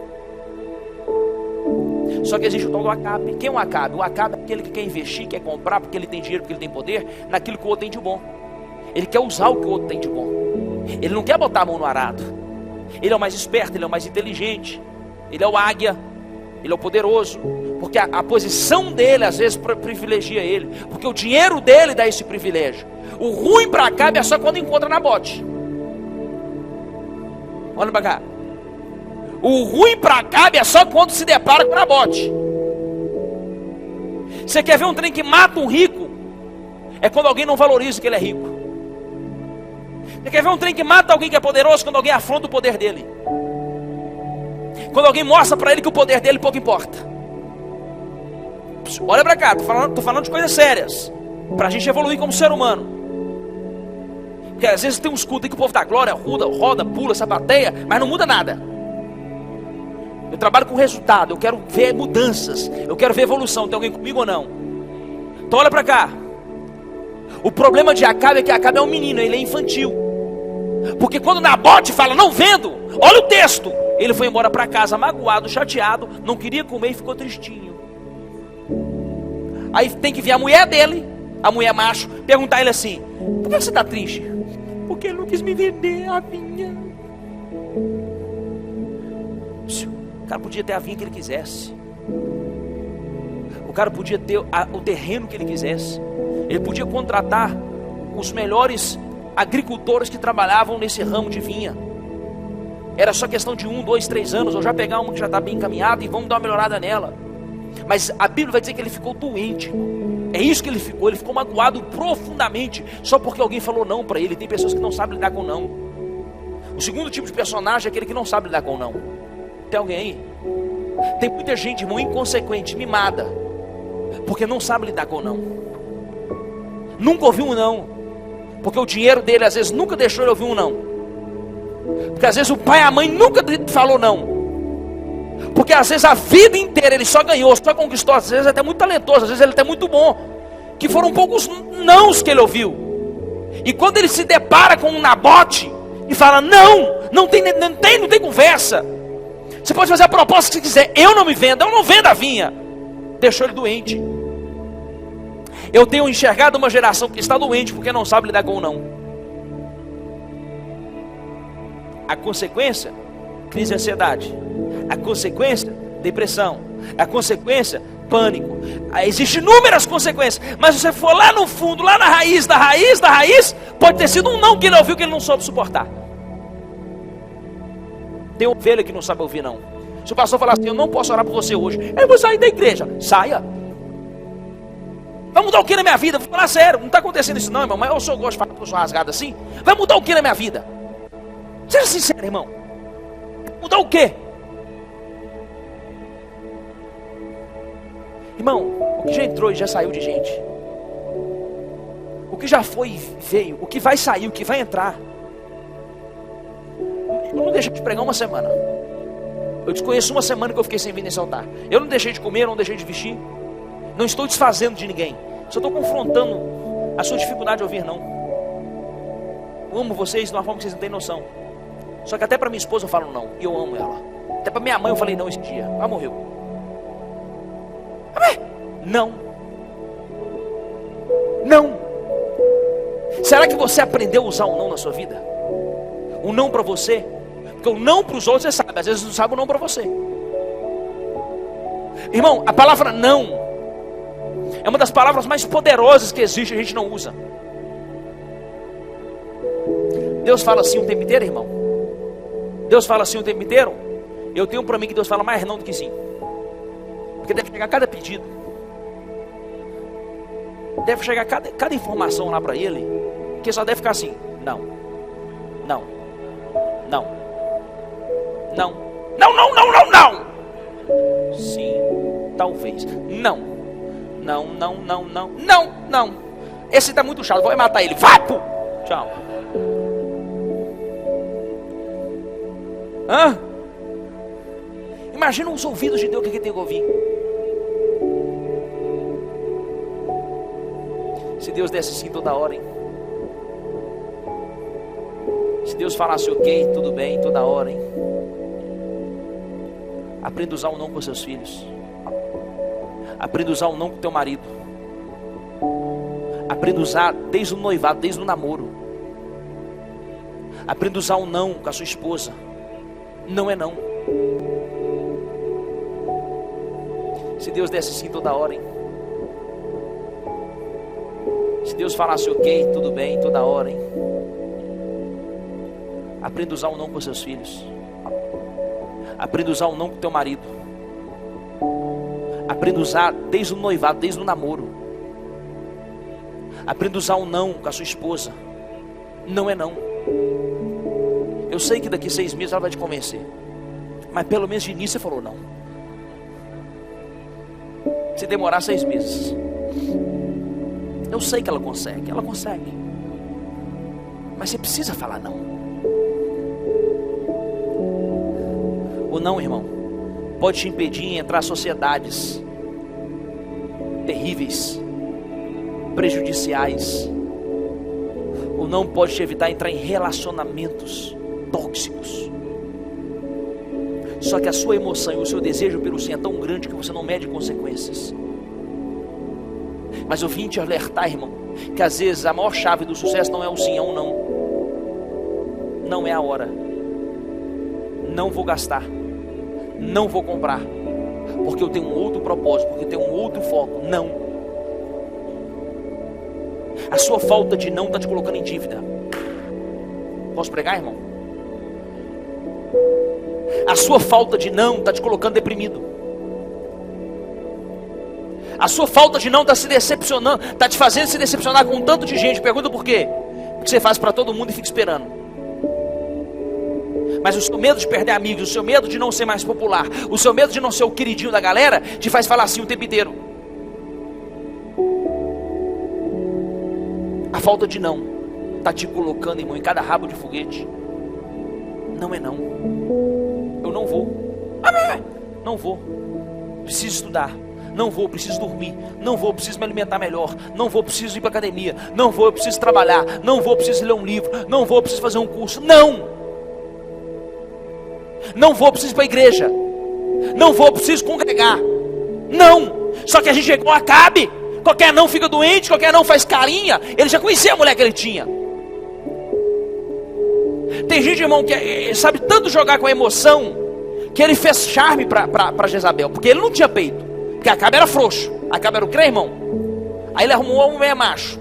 Só que existe o tal do Acabe. Quem é o Acabe? O Acabe é aquele que quer investir, quer comprar, porque ele tem dinheiro, porque ele tem poder, naquilo que o outro tem de bom. Ele quer usar o que o outro tem de bom. Ele não quer botar a mão no arado. Ele é o mais esperto, ele é o mais inteligente. Ele é o águia, ele é o poderoso. Porque a posição dele às vezes privilegia ele. Porque o dinheiro dele dá esse privilégio. O ruim para Acabe é só quando encontra Nabote. Olha para cá. O ruim para Acabe é só quando se depara com Nabote. Você quer ver um trem que mata um rico? É quando alguém não valoriza que ele é rico. Você quer ver um trem que mata alguém que é poderoso? Quando alguém afronta o poder dele. Quando alguém mostra para ele que o poder dele pouco importa. Olha para cá, tô falando de coisas sérias, para a gente evoluir como ser humano. Porque às vezes tem uns cultos aí que o povo dá glória, roda, pula, sapateia, mas não muda nada. Eu trabalho com resultado, eu quero ver mudanças, eu quero ver evolução. Tem alguém comigo ou não? Então olha para cá. O problema de Acabe é que Acabe é um menino, ele é infantil. Porque quando Nabote fala, não vendo, olha o texto. Ele foi embora para casa magoado, chateado, não queria comer e ficou tristinho. Aí tem que vir a mulher dele, a mulher macho, perguntar a ele assim: por que você está triste? Porque ele não quis me vender a vinha. O cara podia ter a vinha que ele quisesse. O cara podia ter o terreno que ele quisesse. Ele podia contratar os melhores agricultores que trabalhavam nesse ramo de vinha. Era só questão de 1, 2, 3 anos, ou já pegar uma que já está bem encaminhada e vamos dar uma melhorada nela. Mas a Bíblia vai dizer que ele ficou doente. É isso que ele ficou magoado profundamente, só porque alguém falou não para ele. Tem pessoas que não sabem lidar com não. O segundo tipo de personagem é aquele que não sabe lidar com não. Tem alguém aí? Tem muita gente, irmão, inconsequente, mimada, porque não sabe lidar com não. Nunca ouviu um não, porque o dinheiro dele às vezes nunca deixou ele ouvir um não. Porque às vezes o pai e a mãe nunca falou não. Porque às vezes a vida inteira ele só ganhou, só conquistou. Às vezes até muito talentoso, às vezes ele até muito bom, que foram poucos nãos que ele ouviu. E quando ele se depara com um Nabote e fala não, Não tem conversa. Você pode fazer a proposta que você quiser. Eu não me vendo, eu não vendo a vinha. Deixou ele doente. Eu tenho enxergado uma geração que está doente porque não sabe lidar com o não. A consequência, crise de ansiedade. A consequência, depressão. A consequência, pânico. Existem inúmeras consequências. Mas se você for lá no fundo, lá na raiz da raiz, pode ter sido um não que ele ouviu que ele não soube suportar. Tem ovelha que não sabe ouvir não. Se o pastor falar assim, eu não posso orar por você hoje, eu vou sair da igreja. Saia. Vai mudar o que na minha vida? Vou falar sério, não está acontecendo isso não, irmão. Mas eu só gosto de falar que eu sou rasgado assim. Vai mudar o que na minha vida? Seja sincero, irmão. Mudar o quê? Irmão, o que já entrou e já saiu de gente. O que já foi e veio. O que vai sair, o que vai entrar. Eu não deixei de pregar uma semana. Eu desconheço uma semana que eu fiquei sem vir nesse altar. Eu não deixei de comer, não deixei de vestir. Não estou desfazendo de ninguém. Só estou confrontando a sua dificuldade de ouvir não. Eu amo vocês de uma forma que vocês não têm noção. Só que até para minha esposa eu falo não. E eu amo ela. Até para minha mãe eu falei não esse dia. Ela morreu. Não. Não. Será que você aprendeu a usar o não na sua vida? O não para você? Porque o não para os outros você sabe. Às vezes não sabe o não para você. Irmão, a palavra não é uma das palavras mais poderosas que existe. A gente não usa. Deus fala assim o tempo inteiro, irmão. Deus fala assim o tempo inteiro. Eu tenho para mim que Deus fala mais não do que sim. Porque deve chegar cada pedido. Deve chegar cada informação lá para ele. Que só deve ficar assim. Não. Não. Não. Não. Não, não, não, não, não. Sim. Talvez. Não. Não, não, não, não. Não, não. Esse tá muito chato. Vou matar ele. Vai, pô. Tchau. Hã? Imagina os ouvidos de Deus que tem que ouvir. Se Deus desse sim toda hora, hein? Se Deus falasse ok, tudo bem, toda hora, hein? Aprenda a usar o não com seus filhos. Aprenda a usar o não com teu marido. Aprenda a usar desde o noivado, desde o namoro. Aprenda a usar o não com a sua esposa. Não é não. Se Deus desse sim toda hora, hein? Se Deus falasse ok, tudo bem, toda hora, hein? Aprenda a usar o não com seus filhos. Aprenda a usar o não com teu marido. Aprenda a usar desde o noivado, desde o namoro. Aprenda a usar o não com a sua esposa. Não é não. Eu sei que daqui 6 meses ela vai te convencer. Mas pelo menos de início você falou não. Se demorar 6 meses. Eu sei que ela consegue. Mas você precisa falar não. O não, irmão, pode te impedir de entrar em sociedades terríveis, prejudiciais. O não pode te evitar de entrar em relacionamentos tóxicos. Só que a sua emoção e o seu desejo pelo sim é tão grande que você não mede consequências. Mas eu vim te alertar, irmão, que às vezes a maior chave do sucesso não é o sim, é o não. Não é a hora. Não vou gastar. Não vou comprar. Porque eu tenho um outro propósito, porque eu tenho um outro foco. Não. A sua falta de não está te colocando em dívida. Posso pregar, irmão? A sua falta de não está te colocando deprimido. A sua falta de não está se decepcionando, está te fazendo se decepcionar com um tanto de gente. Pergunta por quê? Porque você faz para todo mundo e fica esperando. Mas o seu medo de perder amigos, o seu medo de não ser mais popular, o seu medo de não ser o queridinho da galera, te faz falar assim o tempo inteiro. A falta de não está te colocando, irmão, em cada rabo de foguete. Não é não. Eu não vou. Não vou. Preciso estudar. Não vou, preciso dormir. Não vou, preciso me alimentar melhor. Não vou, preciso ir para academia. Não vou, eu preciso trabalhar. Não vou, preciso ler um livro. Não vou, preciso fazer um curso. Não. Não vou, preciso ir para a igreja. Não vou, preciso congregar. Não. Só que a gente é igual a Acabe. Qualquer não fica doente, qualquer não faz carinha. Ele já conhecia a mulher que ele tinha. Tem gente, irmão, que sabe tanto jogar com a emoção, que ele fez charme para Jezabel. Porque ele não tinha peito. Porque Acabe era frouxo. Acabe era o crê, irmão. Aí ele arrumou um homem macho.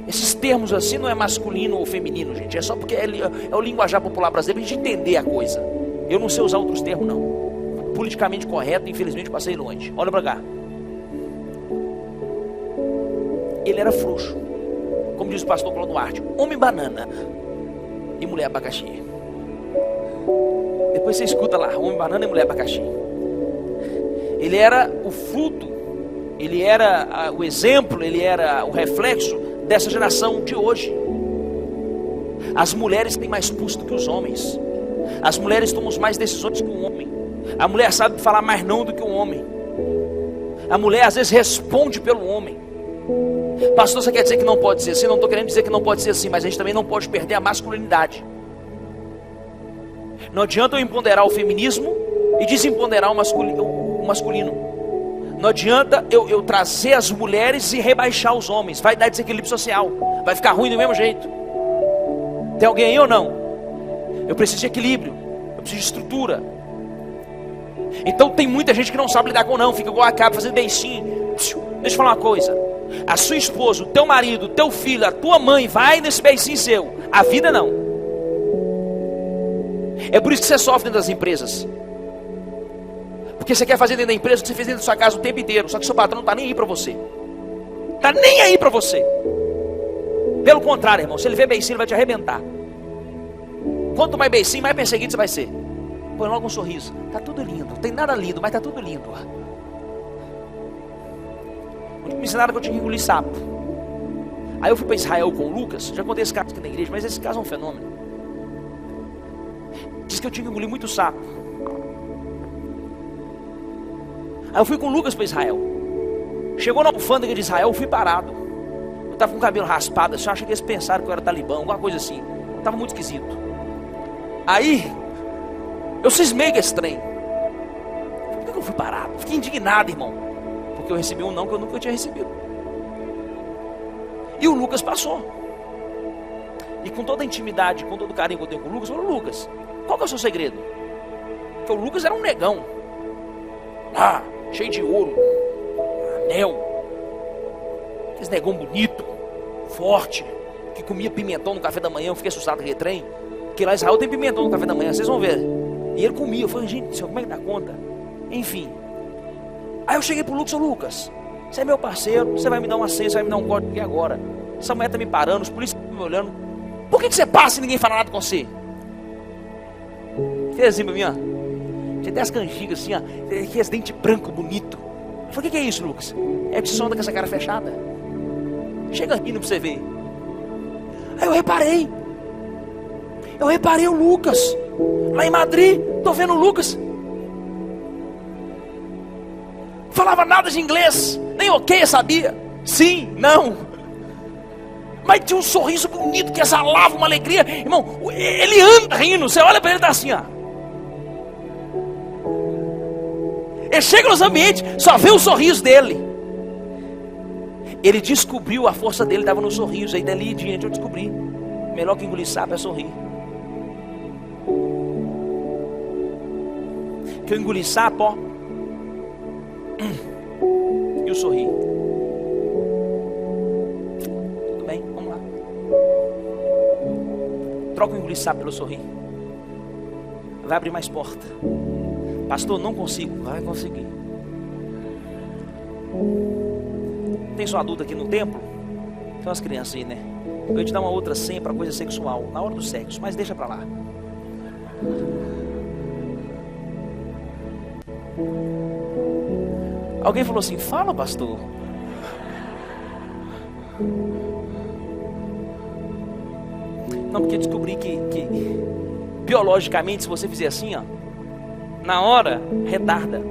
Esses termos assim não é masculino ou feminino, gente. É só porque é o linguajar popular brasileiro para a gente entender a coisa. Eu não sei usar outros termos, não. Politicamente correto, infelizmente passei longe. Olha para cá. Ele era frouxo. Como diz o pastor Paulo Duarte, homem banana e mulher abacaxi. Depois você escuta lá, homem banana e mulher abacaxi. Ele era o fruto, ele era o exemplo, ele era o reflexo dessa geração de hoje. As mulheres têm mais pulso do que os homens. As mulheres tomam mais decisões que o homem. A mulher sabe falar mais não do que o homem. A mulher às vezes responde pelo homem. Pastor, você quer dizer que não pode ser assim? Não estou querendo dizer que não pode ser assim, mas a gente também não pode perder a masculinidade. Não adianta eu empoderar o feminismo e desempoderar o masculino. Não adianta eu trazer as mulheres e rebaixar os homens. Vai dar desequilíbrio social. Vai ficar ruim do mesmo jeito. Tem alguém aí ou não? Eu preciso de equilíbrio. Eu preciso de estrutura. Então tem muita gente que não sabe lidar com não. Fica igual a Acabe fazendo beicinho. Deixa eu falar uma coisa. A sua esposa, o teu marido, o teu filho, a tua mãe vai nesse beicinho seu. A vida não. É por isso que você sofre dentro das empresas. Porque você quer fazer dentro da empresa o que você fez dentro da sua casa o tempo inteiro. Só que seu patrão não está nem aí para você. Está nem aí para você. Pelo contrário, irmão, se ele vê beicinho, ele vai te arrebentar. Quanto mais beicinho, mais perseguido você vai ser. Põe logo um sorriso. Está tudo lindo. Não tem nada lindo, mas está tudo lindo. Me ensinaram que eu tinha que engolir sapo. Aí eu fui para Israel com o Lucas. Já contei esse caso aqui na igreja, mas esse caso é um fenômeno. Diz que eu tinha que engolir muito sapo. Aí eu fui com o Lucas para Israel. Chegou na alfândega de Israel, eu fui parado. Eu estava com o cabelo raspado, assim, eu achei que eles pensaram que eu era talibã, alguma coisa assim. Estava muito esquisito. Aí, eu cismei com esse trem. Por que eu fui parado? Fiquei indignado, irmão. Porque eu recebi um não que eu nunca tinha recebido. E o Lucas passou. E com toda a intimidade, com todo o carinho que eu tenho com o Lucas, eu falei, Lucas, qual que é o seu segredo? Porque o Lucas era um negão. Cheio de ouro, anel, aquele negão bonito, forte, que comia pimentão no café da manhã. Eu fiquei assustado com aquele trem, porque lá em Israel tem pimentão no café da manhã, vocês vão ver. E ele comia, eu falei, gente, como é que dá conta? Enfim. Aí eu cheguei pro Lucas, Lucas, você é meu parceiro, você vai me dar uma senha, você vai me dar um código aqui agora. Essa mulher tá me parando, os polícias estão me olhando. Por que você passa e ninguém fala nada com você? Fez assim pra mim, ó. Tinha até as canjigas assim, ó, aqueles dentes branco bonito. Eu falei, o que é isso, Lucas? É que você só anda com essa cara fechada. Chega rindo pra você ver. Aí eu reparei o Lucas lá em Madrid. Tô vendo o Lucas. Falava nada de inglês, nem ok sabia. Sim, não. Mas tinha um sorriso bonito que exalava uma alegria. Irmão, ele anda rindo. Você olha pra ele e tá assim, ó. Ele chega nos ambientes, só vê o sorriso dele. Ele descobriu, a força dele estava no sorriso. Aí dali em diante eu descobri, melhor que engolir sapo é sorrir. Que eu engoli sapo, ó, e eu sorri. Tudo bem, vamos lá. Troca o engolir sapo pelo sorrir. Vai abrir mais porta. Pastor, não consigo. Vai conseguir. Tem só adulto aqui no templo? Tem umas crianças aí, né? Eu ia te dar uma outra senha para coisa sexual, na hora do sexo, mas deixa pra lá. Alguém falou assim, fala, pastor. Não, porque descobri que biologicamente, se você fizer assim, ó, na hora, retarda.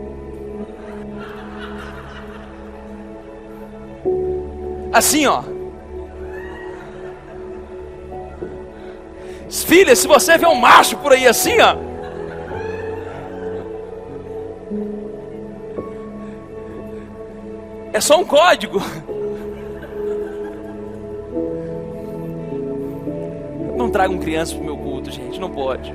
Assim, ó. Filha, se você vê um macho por aí assim, ó, é só um código. Não tragam crianças pro meu culto, gente, não pode.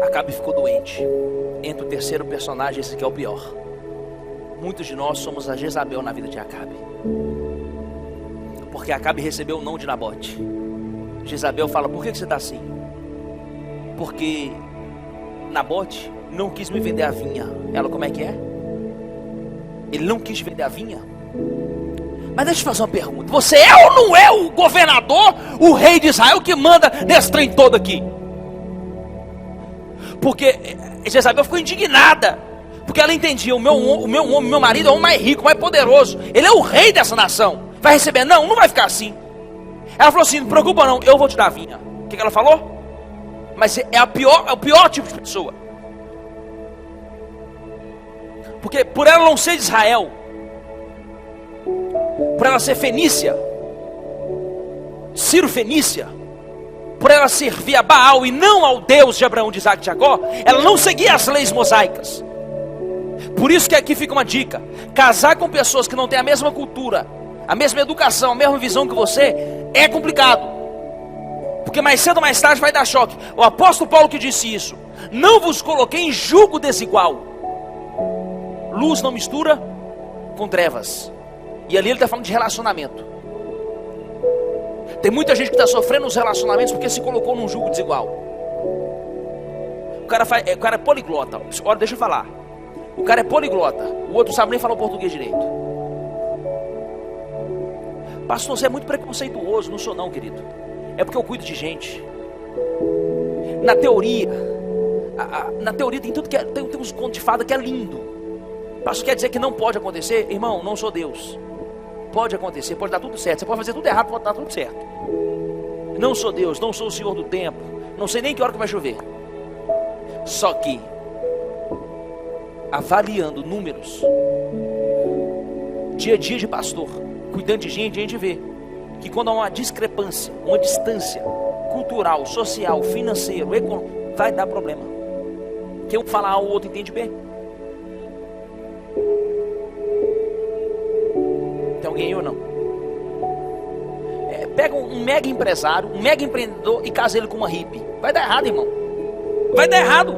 Acabe ficou doente. Entra o terceiro personagem, esse que é o pior. Muitos de nós somos a Jezabel na vida de Acabe. Porque Acabe recebeu o não de Nabote. Jezabel fala: por que você está assim? Porque Nabote não quis me vender a vinha. Ela, como é que é? Ele não quis vender a vinha? Mas deixa eu fazer uma pergunta: você é ou não é o governador, o rei de Israel que manda nesse trem todo aqui? Porque Jezabel ficou indignada, porque ela entendia: o meu homem, meu marido é o mais rico, o mais poderoso, ele é o rei dessa nação. Vai receber? Não, não vai ficar assim. Ela falou assim: não preocupa não, eu vou te dar a vinha. O que ela falou? Mas é o pior tipo de pessoa. Porque por ela não ser de Israel, por ela ser fenícia, Ciro fenícia, por ela servir a Baal e não ao Deus de Abraão, de Isaac e de Jacó, ela não seguia as leis mosaicas. Por isso que aqui fica uma dica: casar com pessoas que não têm a mesma cultura, a mesma educação, a mesma visão que você, é complicado. Porque mais cedo ou mais tarde vai dar choque. O apóstolo Paulo que disse isso: não vos coloquei em jugo desigual. Luz não mistura com trevas. E ali ele está falando de relacionamento. Tem muita gente que está sofrendo nos relacionamentos porque se colocou num jugo desigual. O cara é poliglota. Olha, deixa eu falar. O cara é poliglota, o outro não sabe nem falar o português direito. Pastor, você é muito preconceituoso. Não sou não, querido. É porque eu cuido de gente. Na teoria tem tudo que tem uns contos de fada que é lindo. Pastor, quer dizer que não pode acontecer? Irmão, não sou Deus. Pode acontecer, pode dar tudo certo. Você pode fazer tudo errado, pode dar tudo certo. Não sou Deus, não sou o Senhor do tempo. Não sei nem que hora que vai chover. Só que, avaliando números, dia a dia de pastor, cuidando de gente, a gente vê que quando há uma discrepância, uma distância cultural, social, financeiro, econômico, vai dar problema. Quem um fala A, o outro entende B. Tem alguém aí ou não? Pega um mega empresário, um mega empreendedor e casa ele com uma hippie. Vai dar errado, irmão. Vai dar errado.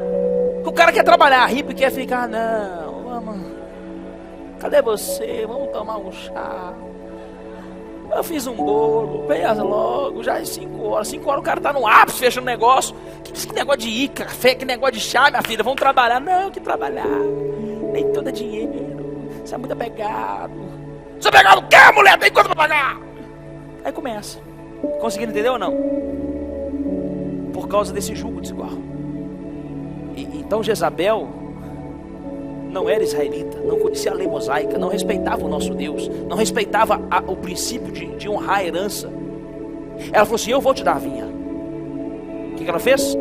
Porque o cara quer trabalhar, a hippie quer ficar: não, vamos, cadê você? Vamos tomar um chá. Eu fiz um bolo, venha logo, já é 5 horas. 5 horas o cara tá no ápice fechando negócio. Que negócio de ir, café, que negócio de chá, minha filha, vamos trabalhar. Não, que trabalhar, nem todo é dinheiro. Você é muito apegado. Você é apegado o quê, mulher? Tem quanto pra pagar? Aí começa. Conseguindo entender ou não? Por causa desse jugo desigual. Então Jezabel não era israelita, não conhecia a lei mosaica, não respeitava o nosso Deus, não respeitava o princípio de honrar a herança. Ela falou assim: eu vou te dar a vinha. O que ela fez?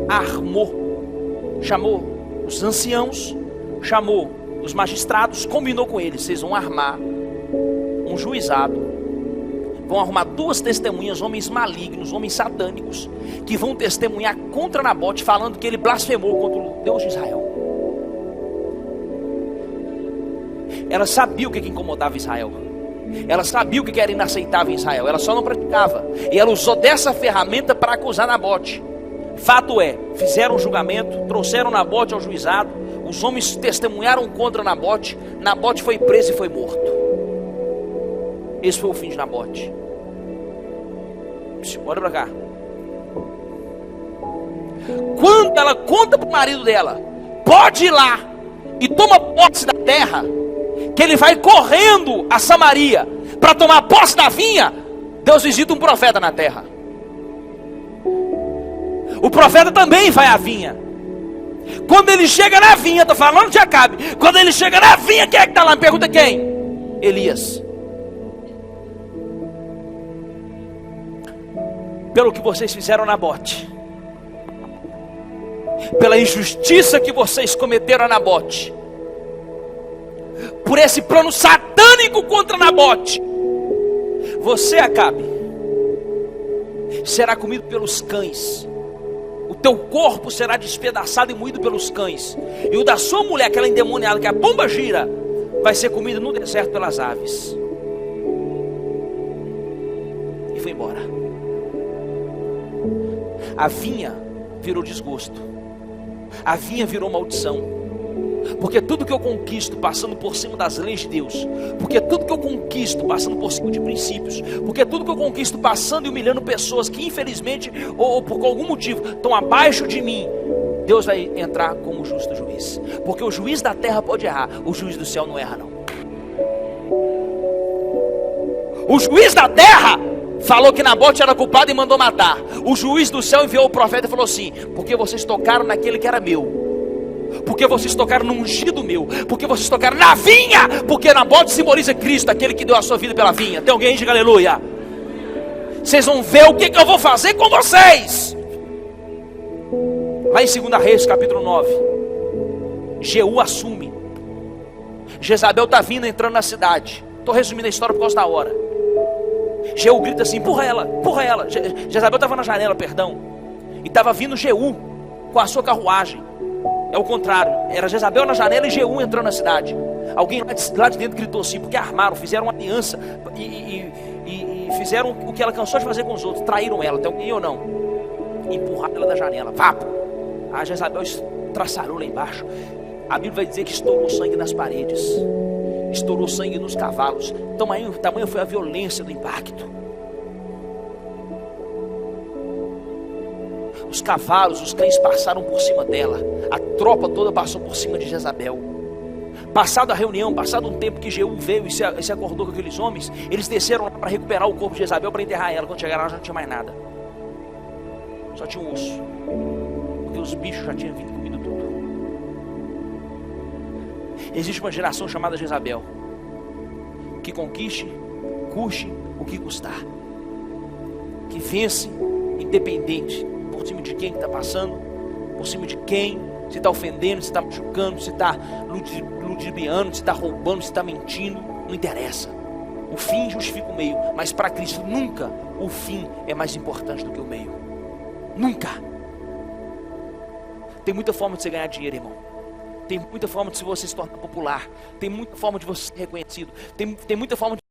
Armou, chamou os anciãos, chamou os magistrados, combinou com eles: vocês vão armar um juizado, vão arrumar 2 testemunhas, homens malignos, homens satânicos, que vão testemunhar contra Nabote, falando que ele blasfemou contra o Deus de Israel. Ela sabia o que incomodava Israel. Ela sabia o que era inaceitável em Israel. Ela só não praticava. E ela usou dessa ferramenta para acusar Nabote. Fato é, fizeram um julgamento, trouxeram Nabote ao juizado. Os homens testemunharam contra Nabote. Nabote foi preso e foi morto. Esse foi o fim de Nabote. Olha para cá. Quando ela conta para o marido dela: pode ir lá e toma posse da terra, que ele vai correndo a Samaria para tomar posse da vinha, Deus visita um profeta na terra. O profeta também vai à vinha. Quando ele chega na vinha, estou falando de Acabe, quando ele chega na vinha, quem é que está lá? Me pergunta quem? Elias. Pelo que vocês fizeram na Nabote, pela injustiça que vocês cometeram a Nabote, por esse plano satânico contra Nabote. Você, Acabe, será comido pelos cães. O teu corpo será despedaçado e moído pelos cães. E o da sua mulher, aquela endemoniada, que a pomba gira, vai ser comido no deserto pelas aves. E foi embora. A vinha virou desgosto. A vinha virou maldição. Porque tudo que eu conquisto passando por cima das leis de Deus, porque tudo que eu conquisto passando por cima de princípios, porque tudo que eu conquisto passando e humilhando pessoas que infelizmente ou por algum motivo estão abaixo de mim, Deus vai entrar como justo juiz. Porque o juiz da terra pode errar, o juiz do céu não erra não. O juiz da terra falou que Nabote era culpado e mandou matar. O juiz do céu enviou o profeta e falou assim: porque vocês tocaram naquele que era meu, porque vocês tocaram no ungido meu, porque vocês tocaram na vinha, porque Nabote simboliza Cristo, aquele que deu a sua vida pela vinha. Tem alguém aí? Diga aleluia. Vocês vão ver o que eu vou fazer com vocês. Lá em 2 Reis capítulo 9, Jeú assume. Jezabel está vindo, entrando na cidade. Estou resumindo a história por causa da hora. Jeú grita assim: empurra ela, empurra ela. Jezabel estava na janela, perdão, e estava vindo Jeú com a sua carruagem. É o contrário, era Jezabel na janela e Jeú entrando na cidade. Alguém lá de dentro gritou assim, porque armaram, fizeram uma aliança e fizeram o que ela cansou de fazer com os outros, traíram ela. Tem alguém ou não? Empurraram ela da janela, vapo. A Jezabel traçarou lá embaixo. A Bíblia vai dizer que estourou sangue nas paredes, estourou sangue nos cavalos. Tamanho foi a violência do impacto. Os cavalos, os cães passaram por cima dela. A tropa toda passou por cima de Jezabel. Passada a reunião, passado um tempo que Jeú veio e se acordou com aqueles homens, eles desceram lá para recuperar o corpo de Jezabel, para enterrar ela. Quando chegaram lá já não tinha mais nada, só tinha um osso, porque os bichos já tinham vindo e comido tudo. Existe uma geração chamada Jezabel, que conquiste, custe o que custar, que vence independente, por cima de quem está passando, por cima de quem, se está ofendendo, se está machucando, se está ludibriando, se está roubando, se está mentindo, não interessa. O fim justifica o meio, mas para Cristo nunca o fim é mais importante do que o meio. Nunca. Tem muita forma de você ganhar dinheiro, irmão. Tem muita forma de você se tornar popular. Tem muita forma de você ser reconhecido. Tem muita forma de